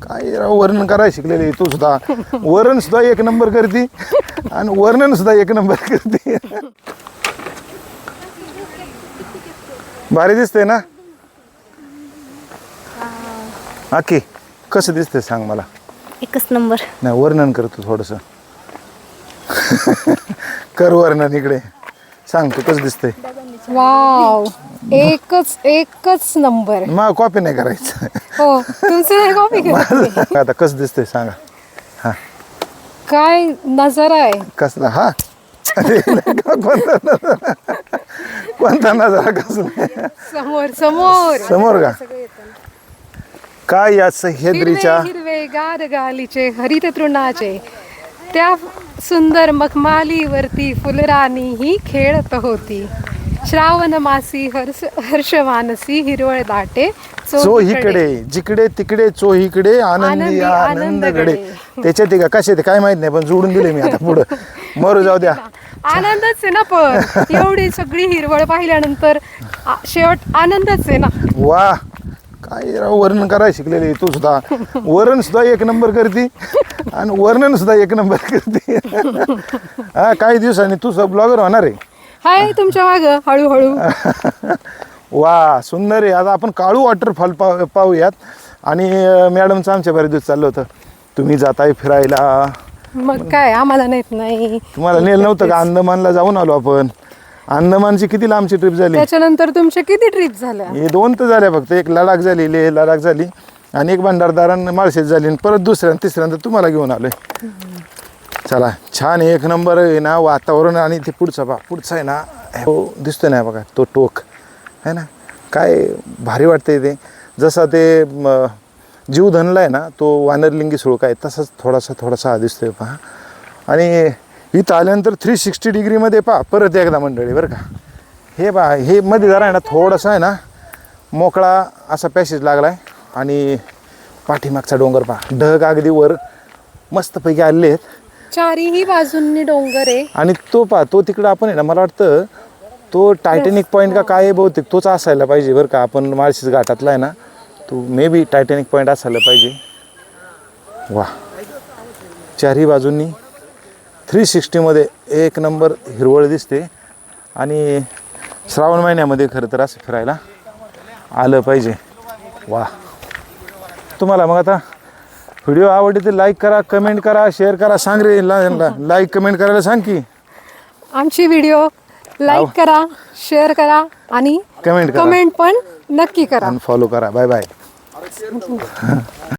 काय राव वर्णन करायला शिकलेली तू सुद्धा. वरण सुद्धा एक नंबर करते आणि वर्णन सुद्धा एक नंबर करते. भारी दिसते ना आकी? कसं दिसते सांग मला. एकच नंबर. नाही वर्णन करतो थोडस. कर वर्णन इकडे. सांग तू कसं दिसतंय. वाव, एकच नंबर. मग कॉपी नाही करायचं. हो, तुमचं कॉपी करा. आता कसं दिसतंय सांगा. हा काय नजारा आहे. कसला. हा कोणता नजारा कसला. समोर समोर समोर का. काय या सह्याद्रीच्या हिरवे गार गालीचे हरित तृणाचे त्या सुंदर मखमालीवरती फुलराणी ही खेळत होती. श्रावण मासी हर्षवानसी हिरवळ दाटे चोहीकडे जिकडे तिकडे चोहीकडे आनंदी आनंदकडे. त्याच्यात का कसे ते काय माहित नाही पण जोडून दिले मी आता पुढं. मरू जाऊ द्या. आनंदच आहे ना. पण एवढी सगळी हिरवळ पाहिल्यानंतर शेवट आनंदच आहे ना. वा काय राव वर्णन करायला शिकलेली तू सुद्धा. वरण सुद्धा एक नंबर करते आणि वर्णन सुद्धा एक नंबर करते. हा काही दिवसांनी तू सब ब्लॉगर होणार आहे. हाय तुमच्या माग हळूहळू. वा सुंदर आहे. आता आपण काळू वॉटरफॉल पाहूयात. आणि मॅडमचं आमच्या बरेच दिवस चाललं होतं तुम्ही जाताय फिरायला. मग काय आम्हाला नेत नाही. तुम्हाला नेलं नव्हतं का. अंदमानला जाऊन आलो आपण. अंदमानची किती लांबची ट्रिप झाली. त्याच्यानंतर तुमच्या किती ट्रिप झाल्या. हे 2 तर झाल्या फक्त. एक लडाख झाली, लेह लडाख झाली आणि एक भंडारदारा माळशेज झाली आणि परत दुसऱ्या तिसऱ्यांदा तुम्हाला घेऊन आलोय. चला छान एक नंबर आहे ना वातावरण. आणि ते पुढचा आहे ना हो दिसतोय ना बघा तो टोक आहे ना. काय भारी वाटतंय ते. जसा ते जीवधनला आहे ना तो वानरलिंगी सुळका आहे तसाच थोडासा हा दिसतोय पहा. आणि इथं आल्यानंतर 360 डिग्रीमध्ये पहा परत एकदा मंडळी बरं का. हे पहा हे मध्ये जरा आहे ना थोडासा आहे ना मोकळा असा पॅसेज लागला आहे. आणि पाठीमागचा डोंगर पहा. ढग अगदी वर मस्तपैकी आलेले आहेत. चारीही बाजूंनी डोंगर आहे. आणि तो पहा तो तिकडं आपण आहे ना मला वाटतं तो टायटॅनिक पॉईंट का काय आहे बहुतेक तोच असायला पाहिजे बरं का. आपण माळशेज घाटातला आहे ना तो मे बी टायटॅनिक पॉईंट असायला पाहिजे. वा चारही बाजूंनी 360मध्ये एक नंबर हिरवळ दिसते. आणि श्रावण महिन्यामध्ये खरं तर असं फिरायला आलं पाहिजे. वा तुम्हाला मग आता व्हिडिओ आवडले तर लाईक करा, कमेंट करा, शेअर करा. सांग रे लाईक कमेंट करायला सांग की. आमची व्हिडिओ लाईक करा, शेअर करा आणि कमेंट करा. कमेंट पण नक्की करा. आणि फॉलो करा. Bye bye.